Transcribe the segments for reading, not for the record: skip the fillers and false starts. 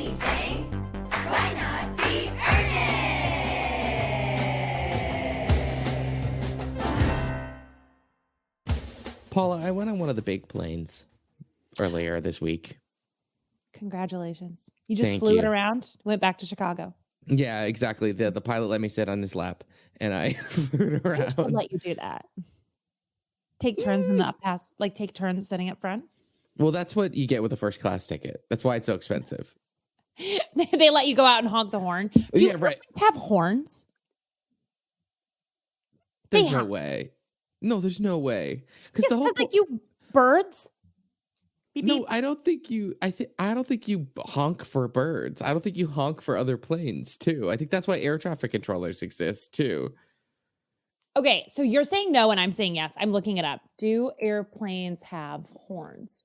anything. Why not be earnest? Paula, I went on one of the big planes earlier this week. Congratulations. You just Thank flew you. it around, went back to Chicago. Yeah, exactly. The pilot let me sit on his lap, and I flew it I'd around. let you do that. Take turns in the up pass, like take turns sitting up front. Well, that's what you get with a first class ticket. That's why it's so expensive. They let you go out and honk the horn. Do Yeah, right. have horns? There's no way. No, there's no way. Because like you birds. Beep, No, beep. I don't think you. I don't think you honk for birds. I don't think you honk for other planes too. I think that's why air traffic controllers exist too. Okay, so you're saying no and I'm saying yes. I'm looking it up. Do airplanes have horns?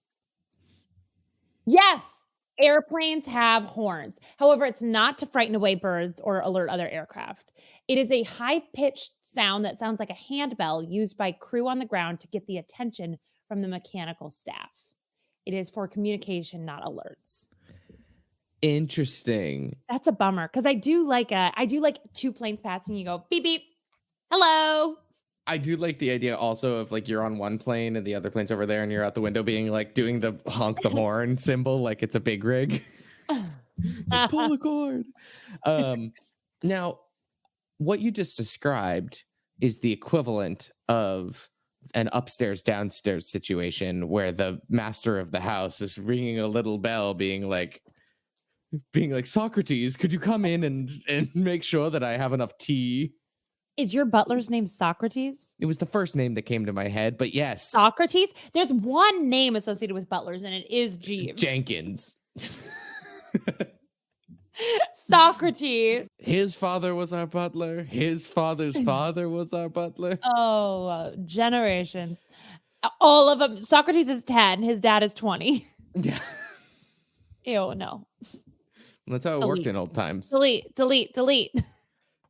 Yes, airplanes have horns. However, it's not to frighten away birds or alert other aircraft. It is a high-pitched sound that sounds like a handbell used by crew on the ground to get the attention from the mechanical staff. It is for communication, not alerts. Interesting. That's a bummer because I do like two planes passing. You go beep beep, hello. I do like the idea also of like you're on one plane and the other plane's over there and you're out the window being like doing the honk the horn symbol like it's a big rig. Like, pull the cord. Now, what you just described is the equivalent of an upstairs downstairs situation where the master of the house is ringing a little bell being like Socrates, could you come in and make sure that I have enough tea? Is your butler's name Socrates? It was the first name that came to my head, but yes. Socrates? There's one name associated with butlers, and it is Jeeves. Jenkins. Socrates. His father was our butler. His father's father was our butler. Oh, generations. All of them. Socrates is 10. His dad is 20. Yeah. Ew, no. That's how it worked in old times. Delete.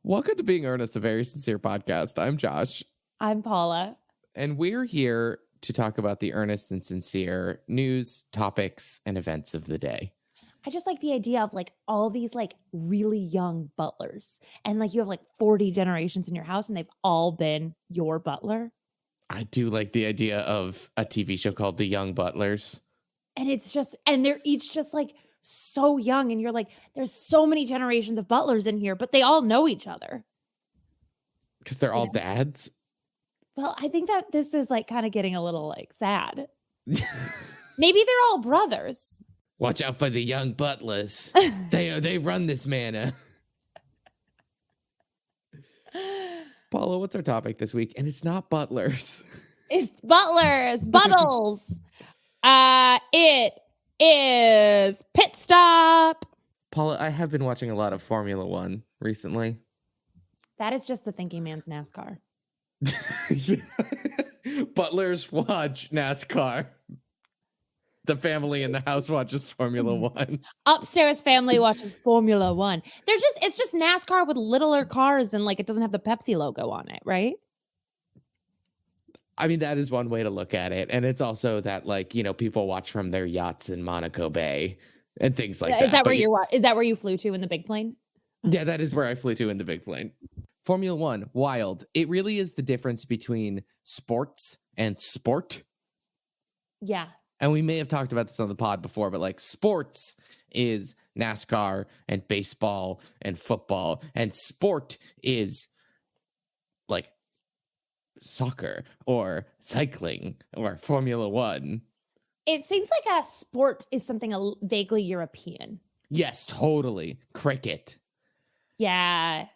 Welcome to Being Earnest, a very sincere podcast. I'm Josh. I'm Paula. And we're here to talk about the earnest and sincere news, topics, and events of the day. I just like the idea of like all these like really young butlers. And like you have like 40 generations in your house and they've all been your butler. I do like the idea of a TV show called The Young Butlers. And it's just, and they're each just like so young. And you're like, there's so many generations of butlers in here, but they all know each other. Because they're all dads? Well, I think that this is like kind of getting a little like sad. Maybe they're all brothers. Watch out for the young butlers. They run this manor. Paula, what's our topic this week? And it's not butlers. It's butlers, buttles. It is pit stop. Paula, I have been watching a lot of Formula One recently. That is just the thinking man's NASCAR. Butlers watch NASCAR. The family in the house watches Formula One. Upstairs family watches Formula One. It's just NASCAR with littler cars and like it doesn't have the Pepsi logo on it, right? I mean, that is one way to look at it. And it's also that like, you know, people watch from their yachts in Monaco Bay and things like that. Is that where you flew to in the big plane? Yeah, that is where I flew to in the big plane. Formula One, wild. It really is the difference between sports and sport. Yeah. And we may have talked about this on the pod before, but like sports is NASCAR and baseball and football, and sport is like soccer or cycling or Formula One. It seems like a sport is something vaguely European. Yes, totally. Cricket. Yeah.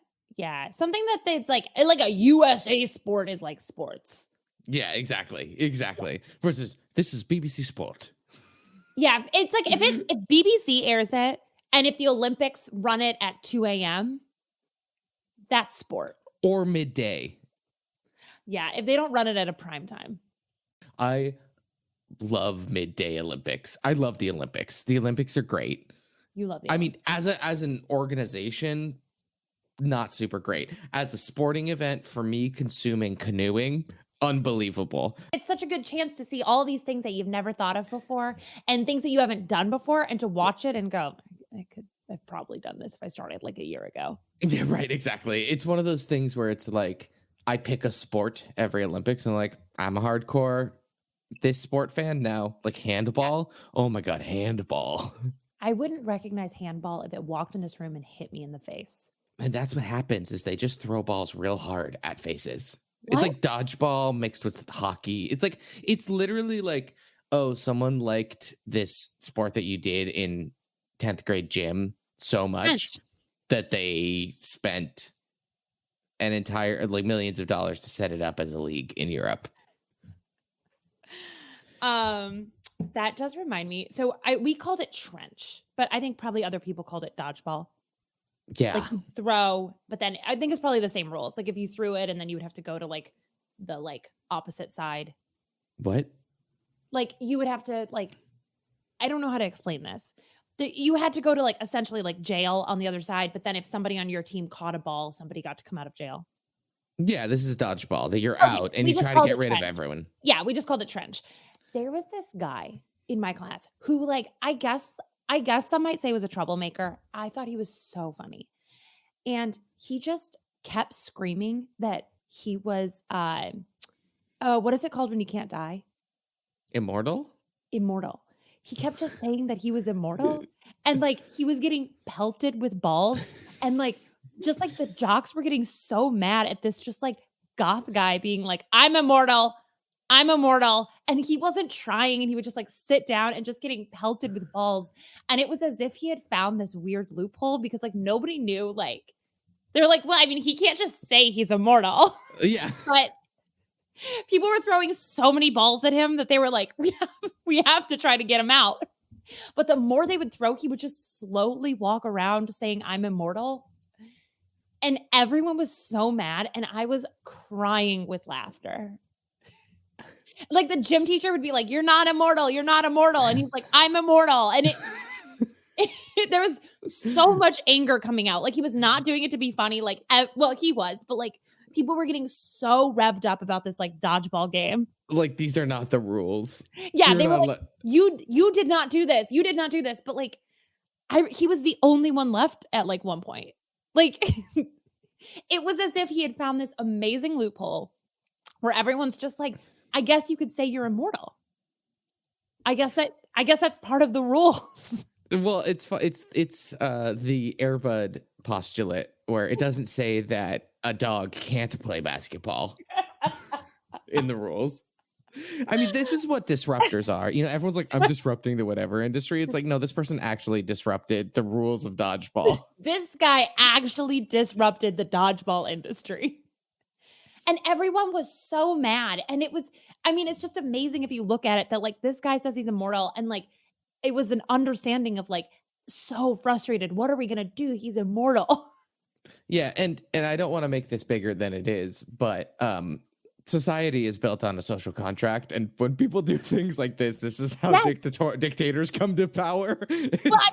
Something that it's like a USA sport is like sports. Yeah, exactly. Versus this is BBC Sport. Yeah, it's like if BBC airs it and if the Olympics run it at 2 a.m., that's sport. Or midday. Yeah, if they don't run it at a prime time. I love midday Olympics. I love the Olympics. The Olympics are great. You love the Olympics. Olympics. I mean, as an organization, not super great. As a sporting event, for me, consuming canoeing, unbelievable. It's such a good chance to see all these things that you've never thought of before and things that you haven't done before and to watch it and go, I could probably done this if I started like a year ago. Yeah, right. Exactly. It's one of those things where it's like I pick a sport every Olympics and like I'm a hardcore this sport fan now. Like handball. Oh my God, handball. I wouldn't recognize handball if it walked in this room and hit me in the face. And that's what happens is they just throw balls real hard at faces. What? It's like dodgeball mixed with hockey. It's literally like, oh, someone liked this sport that you did in 10th grade gym so much that they spent an entire like millions of dollars to set it up as a league in Europe. That does remind me. So we called it trench, but I think probably other people called it dodgeball. Yeah. Like you throw, but then I think it's probably the same rules. Like if you threw it and then you would have to go to like the like opposite side. What? Like you would have to like, I don't know how to explain this. You had to go to like essentially like jail on the other side. But then if somebody on your team caught a ball, somebody got to come out of jail. Yeah, this is dodgeball that you're out and you try to get rid of everyone. Yeah, we just called it trench. There was this guy in my class who like, I guess some might say was a troublemaker. I thought he was so funny. And he just kept screaming that he was, what is it called when you can't die? Immortal? Immortal. He kept just saying that he was immortal. And like, he was getting pelted with balls. And like, just like the jocks were getting so mad at this just like goth guy being like, I'm immortal. And he wasn't trying. And he would just like sit down and just getting pelted with balls. And it was as if he had found this weird loophole because like nobody knew, like, they're like, well, I mean, he can't just say he's immortal. Yeah. But people were throwing so many balls at him that they were like, we have to try to get him out. But the more they would throw, he would just slowly walk around saying, I'm immortal. And everyone was so mad. And I was crying with laughter. Like the gym teacher would be like, you're not immortal. And he's like, I'm immortal. And there was so much anger coming out. Like he was not doing it to be funny. Like, well, he was, but like people were getting so revved up about this like dodgeball game. Like these are not the rules. Yeah. They were like, you did not do this. You did not do this. But like, he was the only one left at like one point. Like it was as if he had found this amazing loophole where everyone's just like, I guess you could say you're immortal. I guess that's part of the rules. Well, it's the Airbud postulate where it doesn't say that a dog can't play basketball in the rules. I mean, this is what disruptors are. You know, everyone's like, I'm disrupting the whatever industry. It's like, no, this person actually disrupted the rules of dodgeball. This guy actually disrupted the dodgeball industry. And everyone was so mad. And it was, I mean, it's just amazing if you look at it that like this guy says he's immortal and like it was an understanding of like so frustrated. What are we going to do? He's immortal. Yeah. And I don't want to make this bigger than it is, but society is built on a social contract. And when people do things like this is how dictators come to power. Well,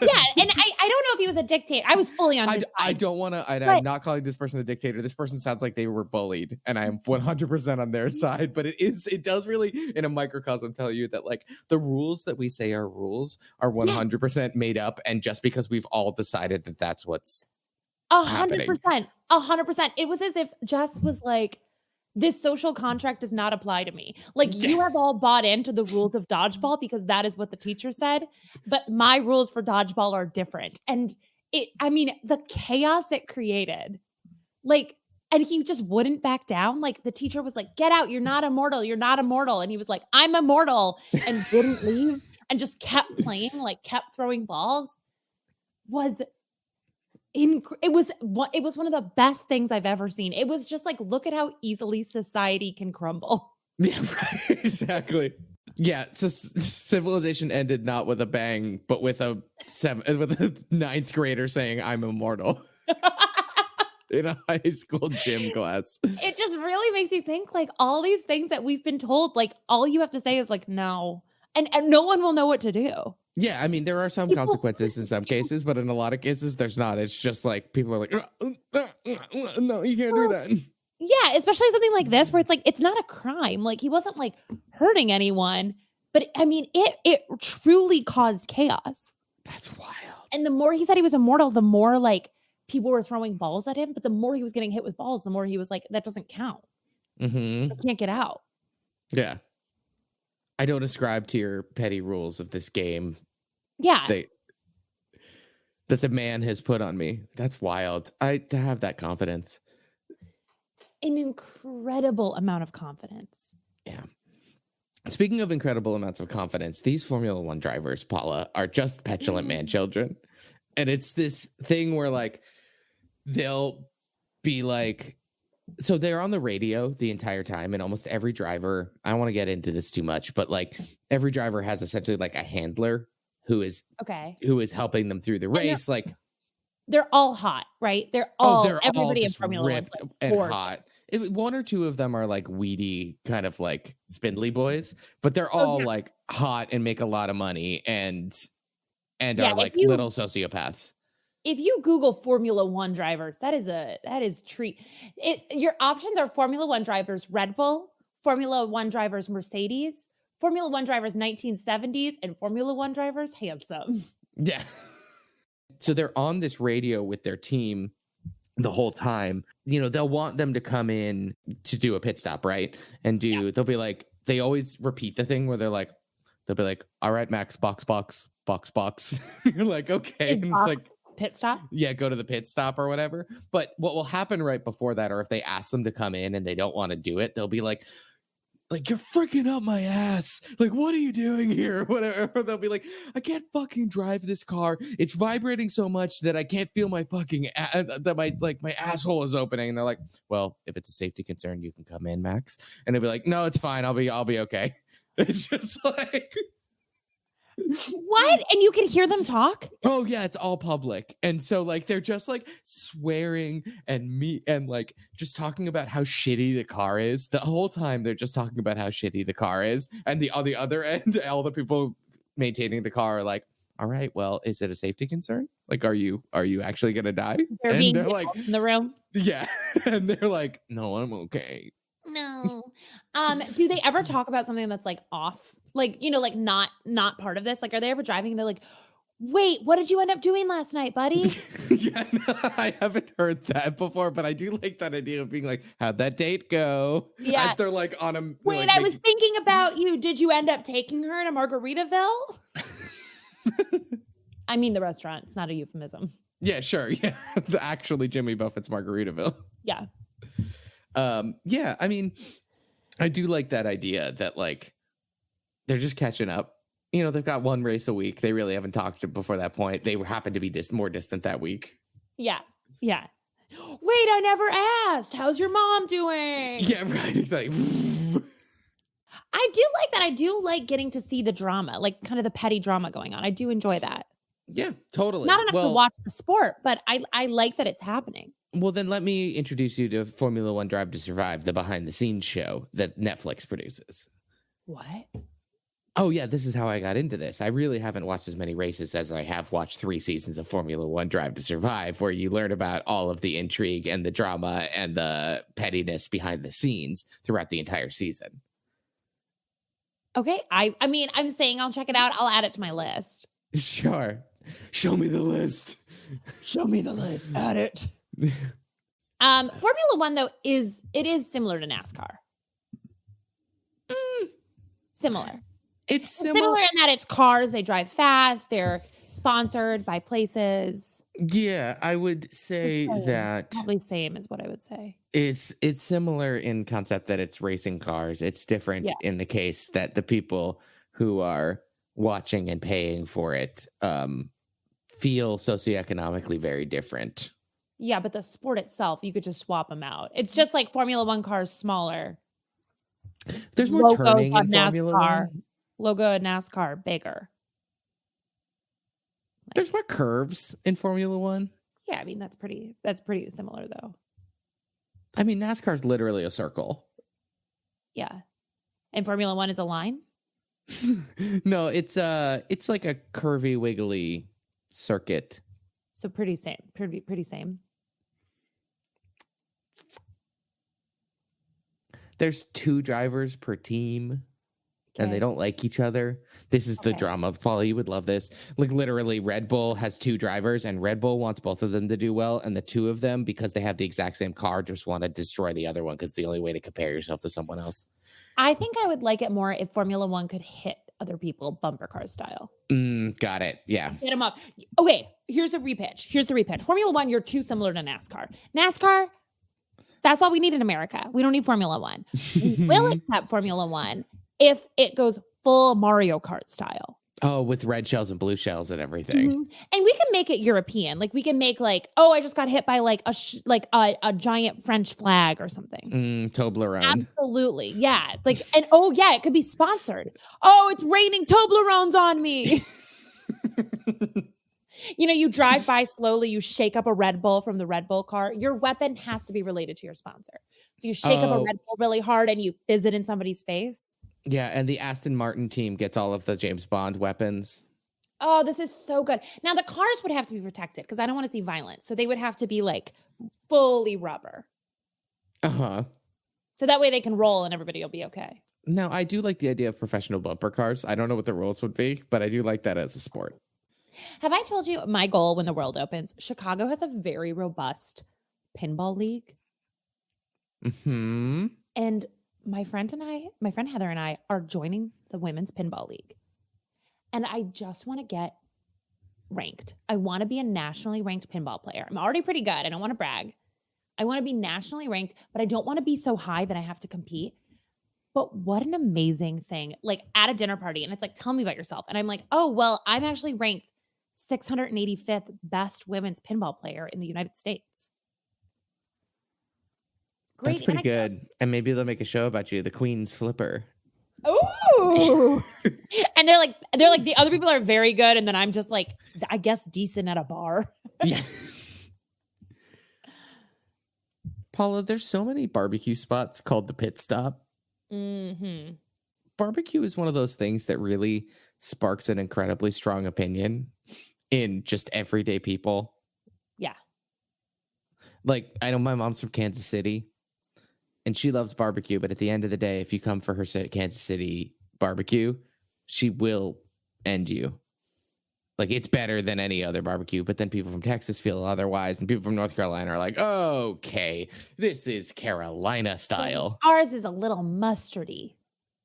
yeah. And I don't know if he was a dictator. I was fully on his side. I don't want to, I'm not calling this person a dictator. This person sounds like they were bullied and I am 100% on their side, but it does really in a microcosm tell you that like the rules that we say are rules are 100% made up. And just because we've all decided that that's what's 100%. It was as if Jess was like, this social contract does not apply to me. Like you have all bought into the rules of dodgeball because that is what the teacher said, but my rules for dodgeball are different. And the chaos it created, like, and he just wouldn't back down. Like the teacher was like, get out. You're not immortal. And he was like, I'm immortal and wouldn't leave and just kept playing, like kept throwing balls. It was one of the best things I've ever seen. It was just like, look at how easily society can crumble. Yeah, right. Exactly. Yeah, so civilization ended not with a bang, but with a ninth grader saying, "I'm immortal." In a high school gym class. It just really makes you think like all these things that we've been told, like all you have to say is like, no. And no one will know what to do. Yeah, I mean, there are some consequences in some cases, but in a lot of cases, there's not. It's just like people are like, no, you can't do that. Yeah, especially something like this where it's like, it's not a crime. Like he wasn't like hurting anyone, but I mean, it truly caused chaos. That's wild. And the more he said he was immortal, the more like people were throwing balls at him. But the more he was getting hit with balls, the more he was like, that doesn't count. Mm-hmm. I can't get out. Yeah. I don't ascribe to your petty rules of this game. Yeah. That the man has put on me. That's wild. To have that confidence. An incredible amount of confidence. Yeah. Speaking of incredible amounts of confidence, these Formula One drivers, Paula, are just petulant man children. And it's this thing where like they'll be like, so they're on the radio the entire time, and almost every driver, I don't want to get into this too much, but like every driver has essentially like a handler who is helping them through the race. Like they're all hot, right? Everybody in Formula One's like and hot. One or two of them are like weedy, kind of like spindly boys, but they're all like hot and make a lot of money and are like little sociopaths. If you Google Formula One drivers, that is treat. Your options are Formula One drivers Red Bull, Formula One drivers Mercedes, Formula One drivers 1970s, and Formula One drivers handsome. Yeah. So they're on this radio with their team the whole time. You know, they'll want them to come in to do a pit stop, right? And they'll be like, they always repeat the thing where they'll be like, all right, Max, box. You're like, okay. And it's like, pit stop? Yeah, go to the pit stop or whatever. But what will happen right before that, or if they ask them to come in and they don't want to do it, they'll be like, you're freaking up my ass. Like, what are you doing here? Whatever. They'll be like, I can't fucking drive this car. It's vibrating so much that I can't feel my fucking my asshole is opening. And they're like, well, if it's a safety concern, you can come in, Max. And they'll be like, no, it's fine. I'll be okay. It's just like, what? And you can hear them talk? Oh yeah, it's all public. And so like they're just like swearing and like just talking about how shitty the car is. The whole time they're just talking about how shitty the car is. And on the other end, all the people maintaining the car are like, all right, well, is it a safety concern? Like, are you actually gonna die? They're like in the room. Yeah. And they're like, no, I'm okay. No. Do they ever talk about something that's like off? Like, you know, like not part of this? Like, are they ever driving and they're like, wait, what did you end up doing last night, buddy? Yeah, no, I haven't heard that before, but I do like that idea of being like, how'd that date go? Yeah. As they're like on a... Wait, like, I was thinking about you. Did you end up taking her to Margaritaville? I mean, the restaurant. It's not a euphemism. Yeah, sure. Yeah. Actually, Jimmy Buffett's Margaritaville. Yeah. Yeah, I mean, I do like that idea that like they're just catching up. You know, they've got one race a week. They really haven't talked before that point. They happen to be more distant that week. Yeah. Yeah. Wait, I never asked. How's your mom doing? Yeah, right. It's like, I do like that. I do like getting to see the drama, like kind of the petty drama going on. I do enjoy that. Yeah, totally. Not enough to watch the sport, but I like that it's happening. Well, then let me introduce you to Formula One Drive to Survive, the behind-the-scenes show that Netflix produces. What? Oh, yeah, this is how I got into this. I really haven't watched as many races as I have watched 3 seasons of Formula One Drive to Survive, where you learn about all of the intrigue and the drama and the pettiness behind the scenes throughout the entire season. Okay. I mean, I'm saying I'll check it out. I'll add it to my list. Sure. Show me the list. Show me the list. Add it. Formula One, though, is similar to NASCAR. Similar. It's similar in that it's cars. They drive fast. They're sponsored by places. Yeah, I would say that probably same is what I would say. It's similar in concept that it's racing cars. It's different in the case that the people who are watching and paying for it feel socioeconomically very different. Yeah, but the sport itself, you could just swap them out. It's just like Formula One cars smaller. There's more turning in Formula One. Logo in NASCAR bigger. There's more curves in Formula One. Yeah, I mean that's pretty similar though. I mean NASCAR's literally a circle. Yeah. And Formula One is a line? No, it's like a curvy, wiggly circuit. So pretty same. Pretty same. There's 2 drivers per team. and they don't like each other. This is the Okay. drama. Paula, you would love this. Like literally, Red Bull has 2 drivers, and Red Bull wants both of them to do well. And the 2 of them, because they have the exact same car, just want to destroy the other one because it's the only way to compare yourself to someone else. I think I would like it more if Formula One could hit other people bumper car style. Got it. Yeah. Hit them up. Okay, here's the repitch. Formula One, you're too similar to NASCAR. NASCAR, that's all we need in America. We don't need Formula One. We will accept Formula One if it goes full Mario Kart style. Oh, with red shells and blue shells and everything. And we can make it European. Like we can make like, oh, I just got hit by like a giant French flag or something. Toblerone. Absolutely. Yeah. Like, and oh yeah, it could be sponsored. Oh, it's raining Toblerones on me. You know, you drive by slowly, you shake up a Red Bull from the Red Bull car. Your weapon has to be related to your sponsor. So you shake up a Red Bull really hard and you fizz it in somebody's face. Yeah, and the Aston Martin team gets all of the James Bond weapons. Oh, this is so good. Now the cars would have to be protected because I don't want to see violence. So they would have to be like fully rubber. Uh-huh. So that way they can roll and everybody will be okay. Now, I do like the idea of professional bumper cars. I don't know what the rules would be, but I do like that as a sport. Have I told you my goal when the world opens? Chicago has a very robust pinball league. And my friend Heather and I are joining the women's pinball league. And I just want to get ranked. I want to be a nationally ranked pinball player. I'm already pretty good. I don't want to brag. I want to be nationally ranked, but I don't want to be so high that I have to compete. But what an amazing thing. Like at a dinner party, and it's like, tell me about yourself. And I'm like, oh, well, I'm actually ranked 685th best women's pinball player in the United States. Great. That's pretty good. And maybe they'll make a show about you, the Queen's Flipper. Ooh. And they're like, the other people are very good. And then I'm just like, I guess decent at a bar. Yeah. Paula, there's so many barbecue spots called the Pit Stop. Barbecue is one of those things that really sparks an incredibly strong opinion in just everyday people. Yeah. Like, I know my mom's from Kansas City and she loves barbecue, but at the end of the day, if you come for her Kansas City barbecue, she will end you. Like, it's better than any other barbecue, but then people from Texas feel otherwise, and people from North Carolina are like, okay, this is Carolina style. Ours is a little mustardy.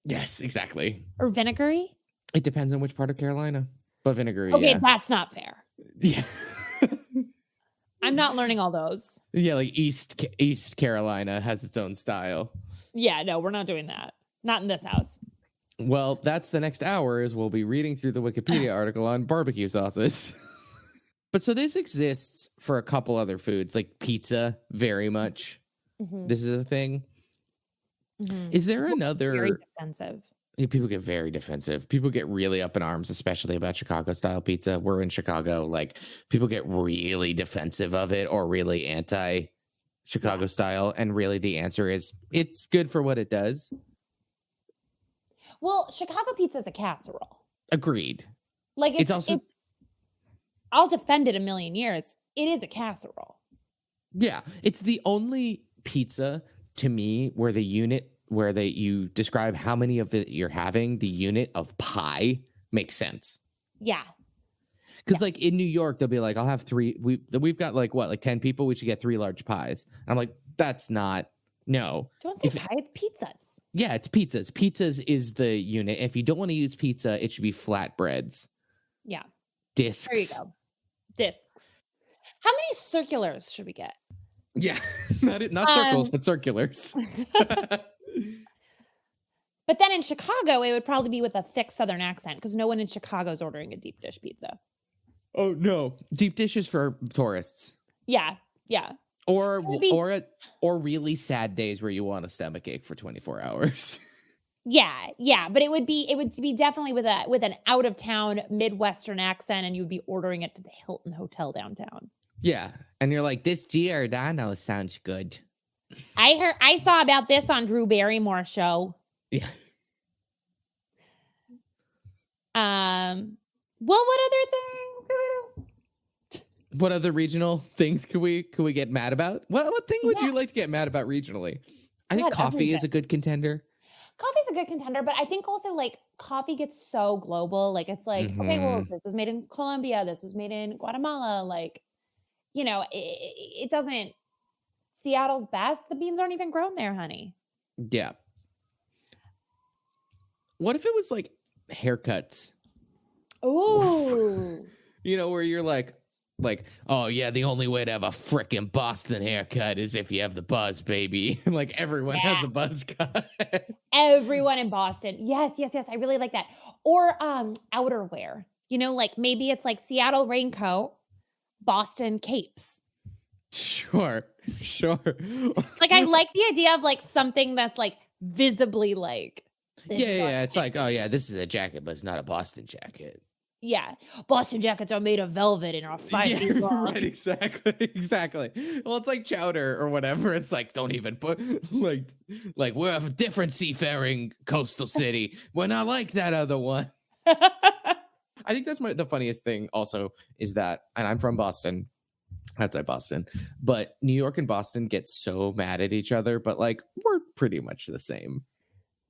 Yes, exactly. Or vinegary? It depends on which part of Carolina, but vinegary, okay, yeah. That's not fair. Yeah. I'm not learning all those. Yeah, like East Carolina has its own style. Yeah, no, we're not doing that. Not in this house. Well, that's the next hour is we'll be reading through the Wikipedia article on barbecue sauces. But so this exists for a couple other foods, like pizza, very much. This is a thing. Is there another... Very defensive. Yeah, people get very defensive. People get really up in arms, especially about Chicago-style pizza. We're in Chicago. Like, people get really defensive of it or really anti-Chicago style. And really the answer is it's good for what it does. Well, Chicago pizza is a casserole. Agreed. Like it's also... I'll defend it a million years. It is a casserole. Yeah. It's the only pizza to me where you describe how many of it you're having, the unit of pie makes sense. Yeah. Because like in New York, they'll be like, I'll have 3. We've got like 10 people. We should get 3 large pies. I'm like, that's not, no. Don't say pie, it's pizzas. Yeah, it's pizzas. Pizzas is the unit. If you don't want to use pizza, it should be flatbreads. Yeah. Discs. There you go. Discs. How many circulars should we get? Yeah. not circles, but circulars. But then in Chicago, it would probably be with a thick Southern accent because no one in Chicago is ordering a deep dish pizza. Oh, no. Deep dish is for tourists. Yeah. Yeah. Or really sad days where you want a stomach ache for 24 hours. Yeah, but it would be definitely with an out of town Midwestern accent, and you would be ordering it to the Hilton Hotel downtown. Yeah, and you're like, this Giordano sounds good. I saw about this on Drew Barrymore's show. Yeah. Well, what other thing? What other regional things could we get mad about? What thing would you like to get mad about regionally? I think coffee is a good contender. Coffee's a good contender, but I think also like coffee gets so global. Like it's like, okay, well, this was made in Colombia, this was made in Guatemala. Like, it doesn't. Seattle's best. The beans aren't even grown there, honey. Yeah. What if it was like haircuts? Ooh. Where you're like, oh yeah, the only way to have a frickin' Boston haircut is if you have the buzz, baby. Like everyone has a buzz cut. Everyone in Boston. Yes. I really like that. Or outerwear. Like maybe it's like Seattle raincoat, Boston capes. Sure. Like I like the idea of like something that's like visibly like. Yeah. It's like, oh yeah, this is a jacket, but it's not a Boston jacket. Yeah. Boston jackets are made of velvet and are 5 feet long. Right, exactly. Well, it's like chowder or whatever. It's like, don't even put like we're a different seafaring coastal city. We're not like that other one. I think that's the funniest thing also is that, and I'm from Boston, outside Boston, but New York and Boston get so mad at each other, but like we're pretty much the same.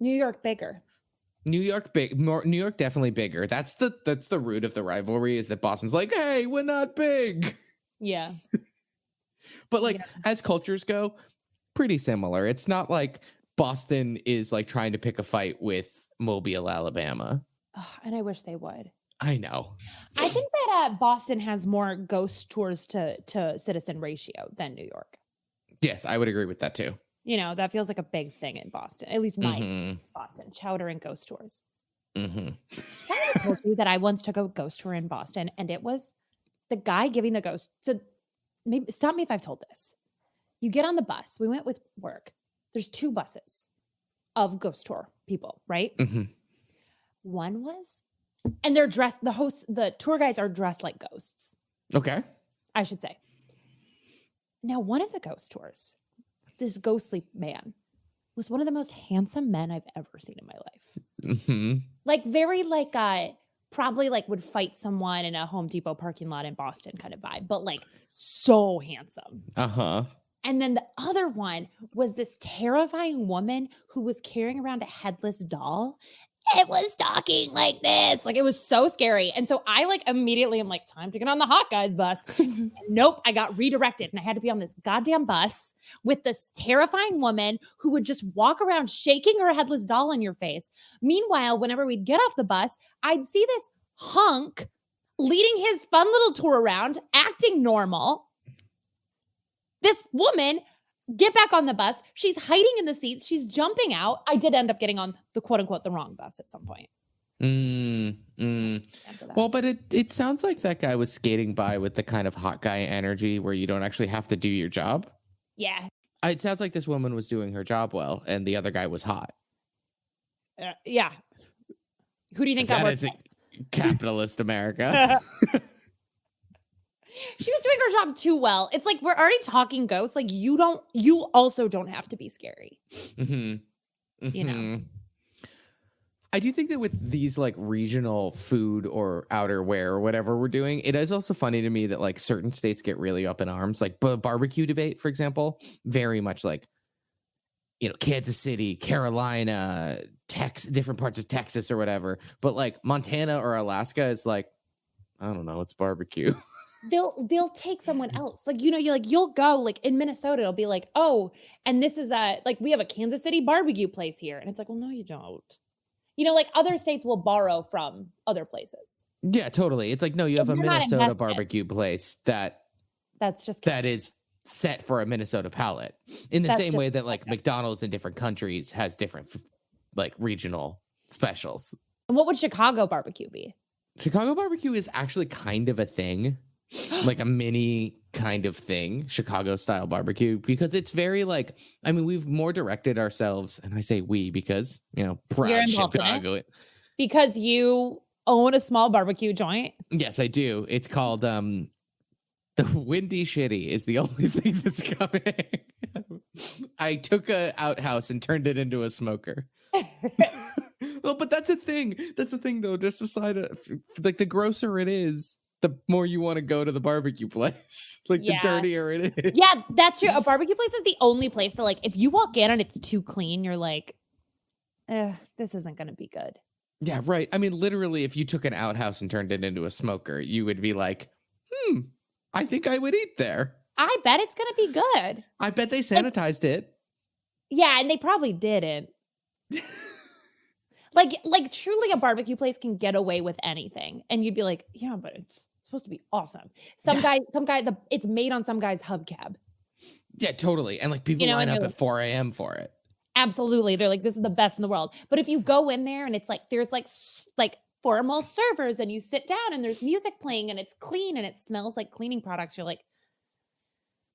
New York bigger. New York New York definitely bigger. That's the root of the rivalry is that Boston's like, hey, we're not big. Yeah. But like as cultures go, pretty similar. It's not like Boston is like trying to pick a fight with Mobile, Alabama. Oh, and I wish they would. I know. I think that Boston has more ghost tours to citizen ratio than New York. Yes, I would agree with that too. That feels like a big thing in Boston, at least my Boston, chowder and ghost tours. I told you that I once took a ghost tour in Boston and it was the guy giving the ghost. So maybe stop me if I've told this. You get on the bus. We went with work. There's 2 buses of ghost tour people, right? One was, and they're dressed, the tour guides are dressed like ghosts. Okay. I should say. Now, one of the ghost tours, this ghostly man was one of the most handsome men I've ever seen in my life. Like very like probably like would fight someone in a Home Depot parking lot in Boston kind of vibe, but like so handsome. And then the other one was this terrifying woman who was carrying around a headless doll. It was talking like this. Like it was so scary. And so I like immediately am like, time to get on the hot guys bus. Nope. I got redirected and I had to be on this goddamn bus with this terrifying woman who would just walk around shaking her headless doll in your face. Meanwhile, whenever we'd get off the bus, I'd see this hunk leading his fun little tour around, acting normal. This woman get back on the bus. She's hiding in the seats. She's jumping out. I did end up getting on the quote unquote the wrong bus at some point. Well, but it sounds like that guy was skating by with the kind of hot guy energy where you don't actually have to do your job. Yeah. It sounds like this woman was doing her job well and the other guy was hot. Yeah. Who do you think got worse? Capitalist America. She was doing her job too well. It's like we're already talking ghosts. Like you also don't have to be scary. I do think that with these like regional food or outerwear or whatever we're doing, it is also funny to me that like certain states get really up in arms. Like barbecue debate, for example, very much like, Kansas City, Carolina, different parts of Texas or whatever. But like Montana or Alaska is like, I don't know, it's barbecue. They'll take someone else. Like, you'll go like in Minnesota, it'll be like, oh, and this is we have a Kansas City barbecue place here. And it's like, well, no, you don't. Like other states will borrow from other places. Yeah, totally. It's like, no, you have a Minnesota barbecue place that is set for a Minnesota palate. In the same way that like McDonald's in different countries has different like regional specials. And what would Chicago barbecue be? Chicago barbecue is actually kind of a thing. Like a mini kind of thing, Chicago style barbecue, because it's very like, I mean, we've more directed ourselves, and I say we because, proud Chicago. Because you own a small barbecue joint? Yes, I do. It's called the Windy Shitty is the only thing that's coming. I took a outhouse and turned it into a smoker. Well, but that's a thing. That's the thing, though. Just aside, like the grosser it is, the more you want to go to the barbecue place. Like the dirtier it is. Yeah, that's true. A barbecue place is the only place that like if you walk in and it's too clean, you're like, this isn't going to be good. Yeah, right. I mean, literally, if you took an outhouse and turned it into a smoker, you would be like, I think I would eat there. I bet it's going to be good. I bet they sanitized it. Yeah, and they probably didn't. Like truly a barbecue place can get away with anything. And you'd be like, yeah, but it's supposed to be awesome. Some guy, it's made on some guy's hubcab. Yeah, totally. And like people line up at 4 a.m. for it. Absolutely. They're like, this is the best in the world. But if you go in there and it's like, there's like formal servers and you sit down and there's music playing and it's clean and it smells like cleaning products, you're like,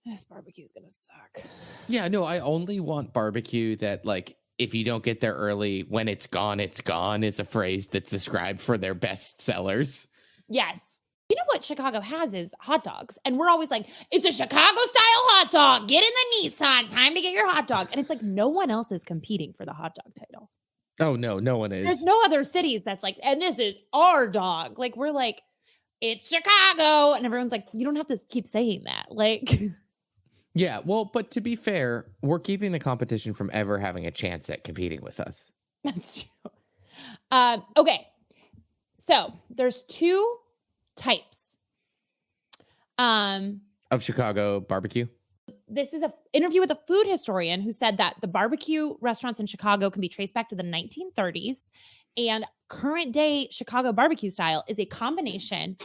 this barbecue is going to suck. Yeah, no, I only want barbecue that like, if you don't get there early, when it's gone is a phrase that's described for their best sellers. Yes. You know what Chicago has is hot dogs. And we're always like, it's a Chicago style hot dog. Get in the Nissan. Time to get your hot dog. And it's like no one else is competing for the hot dog title. Oh, no one is. There's no other cities that's like, and this is our dog. Like, we're like, it's Chicago. And everyone's like, you don't have to keep saying that. Like, yeah, well, but to be fair, we're keeping the competition from ever having a chance at competing with us. That's true. Okay. So there's two types of Chicago barbecue. This is an interview with a food historian who said that the barbecue restaurants in Chicago can be traced back to the 1930s, and current day Chicago barbecue style is a combination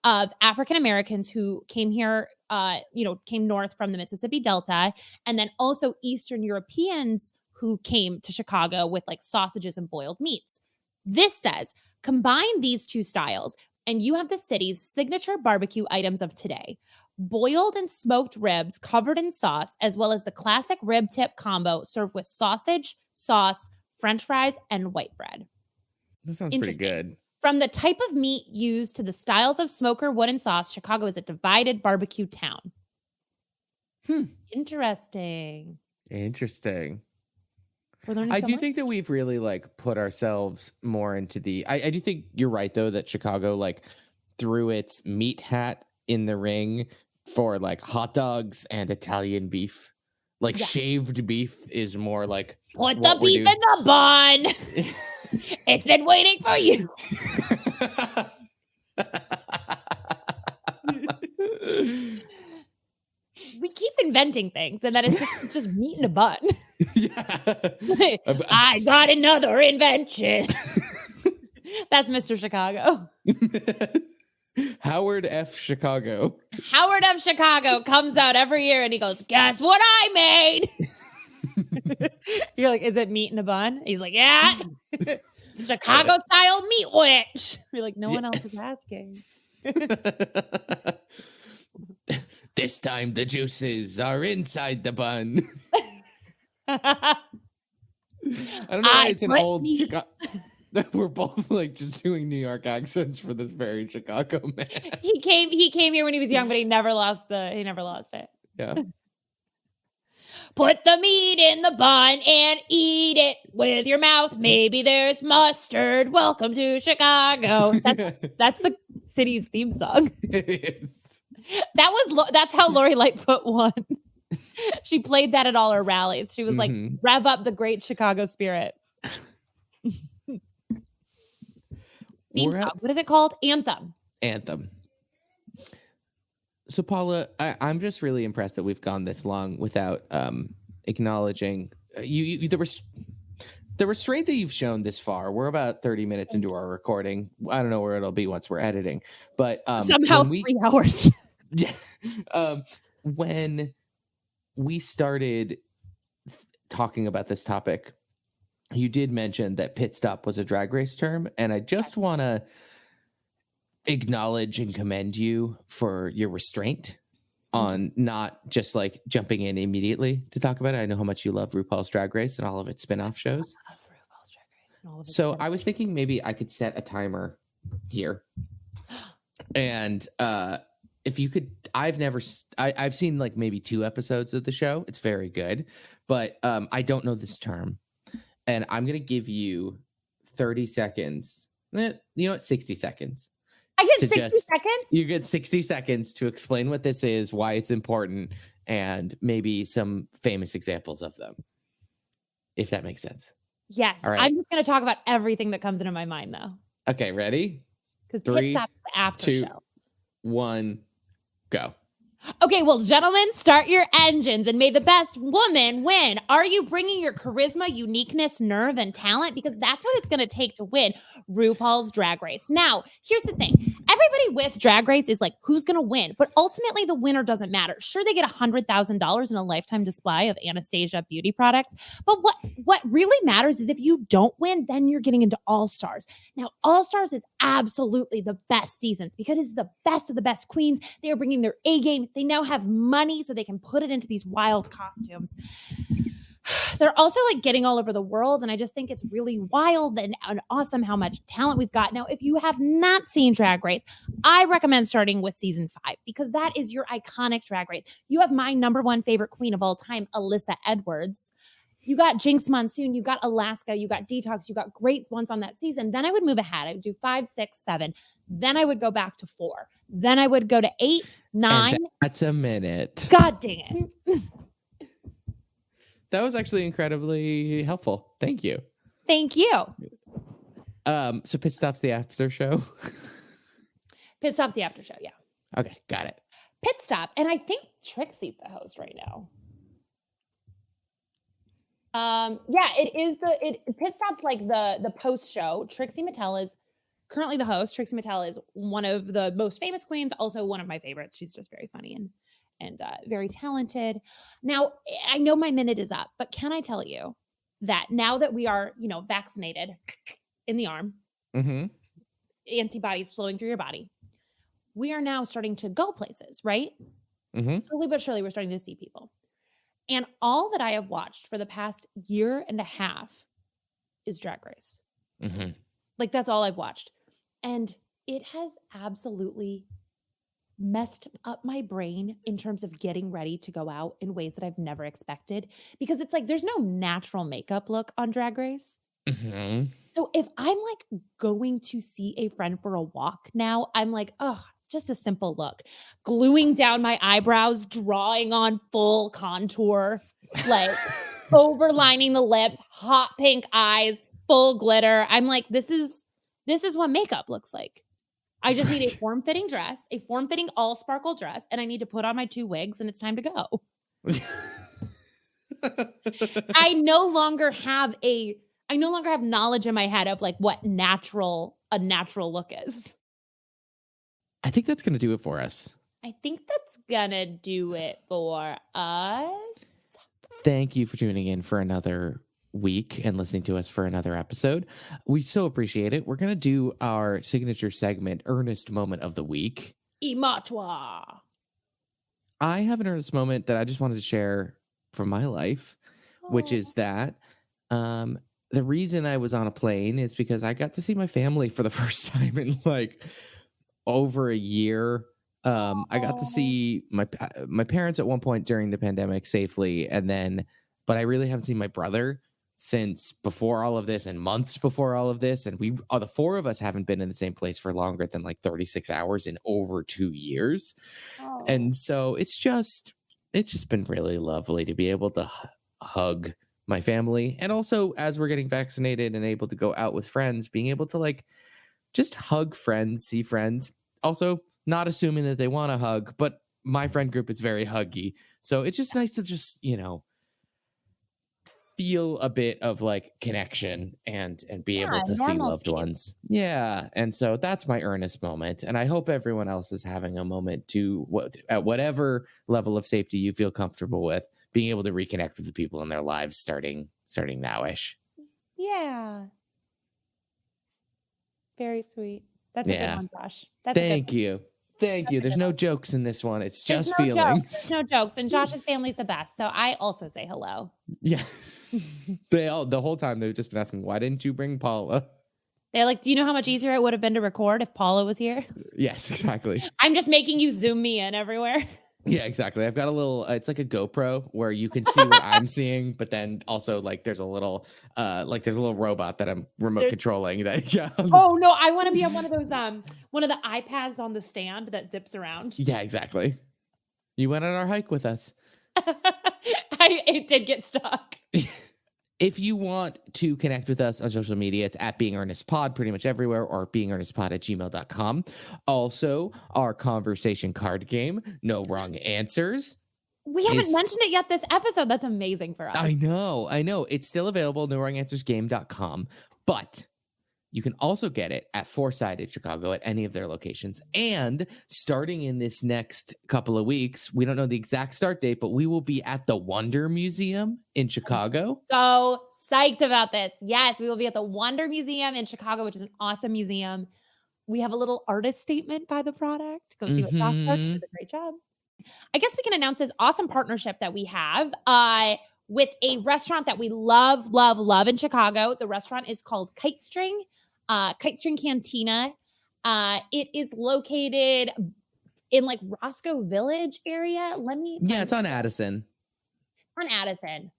of African Americans who came here, came north from the Mississippi Delta, and then also Eastern Europeans who came to Chicago with like sausages and boiled meats. This says, combine these two styles, and you have the city's signature barbecue items of today. Boiled and smoked ribs covered in sauce, as well as the classic rib tip combo served with sausage, sauce, French fries, and white bread. That sounds pretty good. From the type of meat used to the styles of smoker, wood, and sauce, Chicago is a divided barbecue town. Interesting. I do think that we've really like put ourselves more into the. I do think you're right though that Chicago like threw its meat hat in the ring for like hot dogs and Italian beef. Like shaved beef is more like put the beef in the bun. It's been waiting for you. We keep inventing things, and then it's just meat in a bun. Yeah. I got another invention. That's Mr. Chicago. Howard F. Chicago. Howard F. Chicago comes out every year and he goes, guess what I made? You're like, is it meat in a bun? He's like, yeah. Chicago style meat witch. You're like, no one else is asking. This time the juices are inside the bun. I don't know why it's an old Chicago. We're both like just doing New York accents for this very Chicago man. He came here when he was young, but he never lost it. Yeah. Put the meat in the bun and eat it with your mouth. Maybe there's mustard. Welcome to Chicago. That's the city's theme song. It is. That's how Lori Lightfoot won. She played that at all her rallies. She was like, rev up the great Chicago spirit. Theme song. What is it called? Anthem. So Paula, I'm just really impressed that we've gone this long without acknowledging the restraint that you've shown this far. We're about 30 minutes into our recording. I don't know where it'll be once we're editing, but somehow 3 hours. Yeah. When we started talking about this topic, you did mention that pit stop was a drag race term, and I just want to acknowledge and commend you for your restraint on not just like jumping in immediately to talk about it. I know how much you love RuPaul's Drag Race and all of its spin-off shows. I love RuPaul's Drag Race and all of its So I was thinking maybe I could set a timer here, and if you could, I've seen like maybe 2 episodes of the show. It's very good, but I don't know this term. And I'm going to give you 30 seconds. 60 seconds. I get 60 seconds? You get 60 seconds to explain what this is, why it's important, and maybe some famous examples of them. If that makes sense. Yes. All right. I'm just going to talk about everything that comes into my mind, though. Okay, ready? Because Pit 3, Stop is the after 2, show. 1, go. Okay, well, gentlemen, start your engines and may the best woman win. Are you bringing your charisma, uniqueness, nerve, and talent? Because that's what it's going to take to win RuPaul's Drag Race. Now, here's the thing. Everybody with Drag Race is like, who's going to win? But ultimately, the winner doesn't matter. Sure, they get $100,000 in a lifetime display of Anastasia beauty products. But what really matters is if you don't win, then you're getting into All-Stars. Now, All-Stars is absolutely the best seasons because it's the best of the best queens. They are bringing their A game. They now have money so they can put it into these wild costumes. They're also like getting all over the world. And I just think it's really wild and awesome how much talent we've got. Now, if you have not seen Drag Race, I recommend starting with season 5 because that is your iconic Drag Race. You have my number 1 favorite queen of all time, Alyssa Edwards. You got Jinx Monsoon, you got Alaska, you got Detox, you got great ones on that season. Then I would move ahead. I would do 5, 6, 7. Then I would go back to 4. Then I would go to 8, 9. And that's a minute. God dang it. That was actually incredibly helpful. Thank you. Thank you. So Pit Stop's the after show? Pit Stop's the after show, yeah. Okay, got it. Pit Stop. And I think Trixie's the host right now. Yeah, it is Pit Stop's like the post show. Trixie Mattel is currently the host. Trixie Mattel is one of the most famous queens, also one of my favorites. She's just very funny and very talented. Now, I know my minute is up, but can I tell you that now that we are, vaccinated in the arm, antibodies flowing through your body, we are now starting to go places, right? Slowly but surely, we're starting to see people. And all that I have watched for the past year and a half is Drag Race. Like, that's all I've watched. And it has absolutely messed up my brain in terms of getting ready to go out in ways that I've never expected. Because it's like, there's no natural makeup look on Drag Race. So if I'm like going to see a friend for a walk now, I'm like, oh, just a simple look, gluing down my eyebrows, drawing on full contour, like overlining the lips, hot pink eyes, full glitter. I'm like, this is what makeup looks like. I just need a form-fitting dress, a form-fitting all sparkle dress, and I need to put on my 2 wigs and it's time to go. I no longer have knowledge in my head of like what a natural look is. I think that's going to do it for us. I think that's gonna do it for us. Thank you for tuning in for another week and listening to us for another episode. We so appreciate it. We're going to do our signature segment, Earnest Moment of the Week. Imatwa. I have an earnest moment that I just wanted to share from my life, which is that the reason I was on a plane is because I got to see my family for the first time in like over a year. I got to see my parents at one point during the pandemic safely, but I really haven't seen my brother since before all of this and months before all of this, and the 4 of us haven't been in the same place for longer than like 36 hours in over 2 years. And so it's just been really lovely to be able to hug my family, and also as we're getting vaccinated and able to go out with friends, being able to like just hug friends, see friends. Also, not assuming that they want to hug, but my friend group is very huggy. So it's just nice to just, feel a bit of like connection and be able to see loved ones. Yeah. And so that's my earnest moment. And I hope everyone else is having a moment at whatever level of safety you feel comfortable with, being able to reconnect with the people in their lives starting nowish. Yeah. Very sweet. That's a good one, Josh. Thank you. There's no jokes in this one. It's just feelings. There's no jokes. And Josh's family's the best. So I also say hello. Yeah. The whole time they've just been asking, why didn't you bring Paula? They're like, do you know how much easier it would have been to record if Paula was here? Yes, exactly. I'm just making you zoom me in everywhere. Yeah, exactly. I've got a little, it's like a GoPro where you can see what I'm seeing, but then also like there's a little robot that I'm remote controlling that. Yeah. Oh no, I want to be on one of those, one of the iPads on the stand that zips around. Yeah, exactly. You went on our hike with us. It did get stuck. If you want to connect with us on social media, it's at Being Earnest Pod pretty much everywhere, or beingearnestpod@gmail.com. Also, our conversation card game, No Wrong Answers. We haven't mentioned it yet this episode. That's amazing for us. I know. It's still available, nowronganswersgame.com, but you can also get it at Foresight in Chicago at any of their locations. And starting in this next couple of weeks, we don't know the exact start date, but we will be at the Wonder Museum in Chicago. I'm so psyched about this. Yes, we will be at the Wonder Museum in Chicago, which is an awesome museum. We have a little artist statement by the product. Go see what Josh does. He does a great job. I guess we can announce this awesome partnership that we have with a restaurant that we love in Chicago. The restaurant is called Kite String Cantina. It is located in like Roscoe Village area. It's on Addison. On Addison.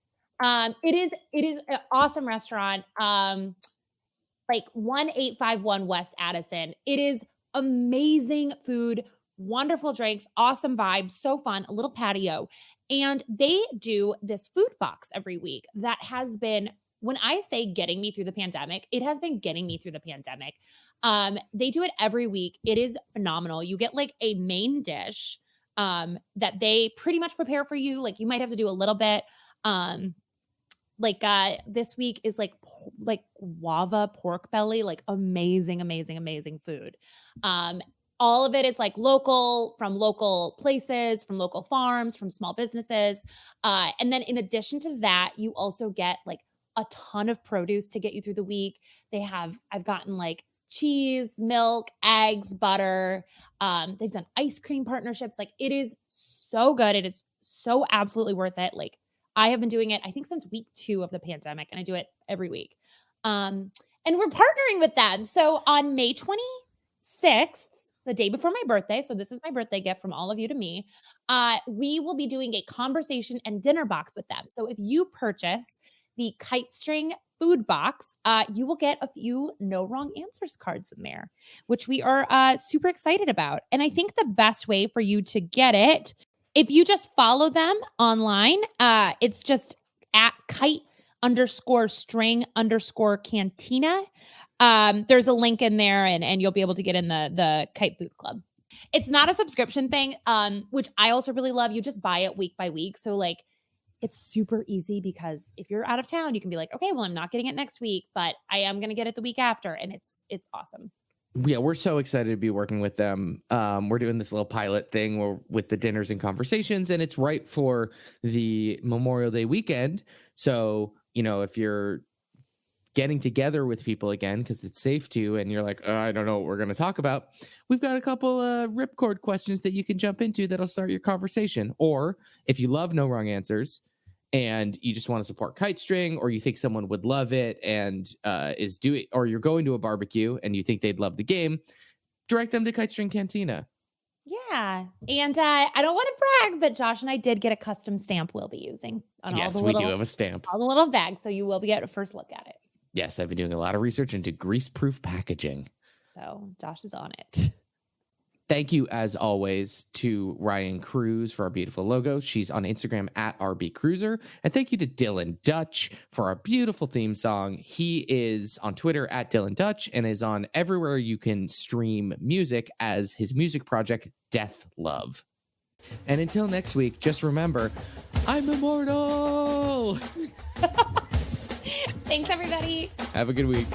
It is an awesome restaurant. Like 1851 West Addison. It is amazing food, wonderful drinks, awesome vibes, so fun, a little patio. And they do this food box every week that has been, when I say getting me through the pandemic, it has been getting me through the pandemic. They do it every week. It is phenomenal. You get like a main dish that they pretty much prepare for you. Like you might have to do a little bit. This week is like guava pork belly, like amazing food. All of it is like local, from local places, from local farms, from small businesses. And then in addition to that, you also get like a ton of produce to get you through the week. I've gotten like cheese, milk, eggs, butter. They've done ice cream partnerships. Like it is so good. It is so absolutely worth it. Like I have been doing it, I think since week 2 of the pandemic, and I do it every week. And we're partnering with them. So on May 26th, the day before my birthday, so this is my birthday gift from all of you to me, we will be doing a conversation and dinner box with them. So if you purchase the Kite String food box, you will get a few No Wrong Answers cards in there, which we are super excited about. And I think the best way for you to get it, if you just follow them online, it's just at kite_string_cantina. There's a link in there and you'll be able to get in the Kite Food Club. It's not a subscription thing, which I also really love. You just buy it week by week. So like it's super easy because if you're out of town, you can be like, okay, well, I'm not getting it next week, but I am going to get it the week after. And it's awesome. Yeah, we're so excited to be working with them. We're doing this little pilot thing with the dinners and conversations, and it's right for the Memorial Day weekend. So, if you're getting together with people again, because it's safe to, and you're like, I don't know what we're going to talk about, we've got a couple ripcord questions that you can jump into that'll start your conversation. Or if you love No Wrong Answers and you just want to support Kite String, or you think someone would love it and or you're going to a barbecue and you think they'd love the game, direct them to Kite String Cantina. Yeah. And I don't want to brag, but Josh and I did get a custom stamp we'll be using on all the little, we do have a stamp. All the little bags, so you will be getting a first look at it. Yes, I've been doing a lot of research into grease-proof packaging. So Josh is on it. Thank you, as always, to Ryan Cruz for our beautiful logo. She's on Instagram at RBCruiser. And thank you to Dylan Dutch for our beautiful theme song. He is on Twitter at Dylan Dutch and is on everywhere you can stream music as his music project, Death Love. And until next week, just remember, I'm immortal! Thanks, everybody. Have a good week.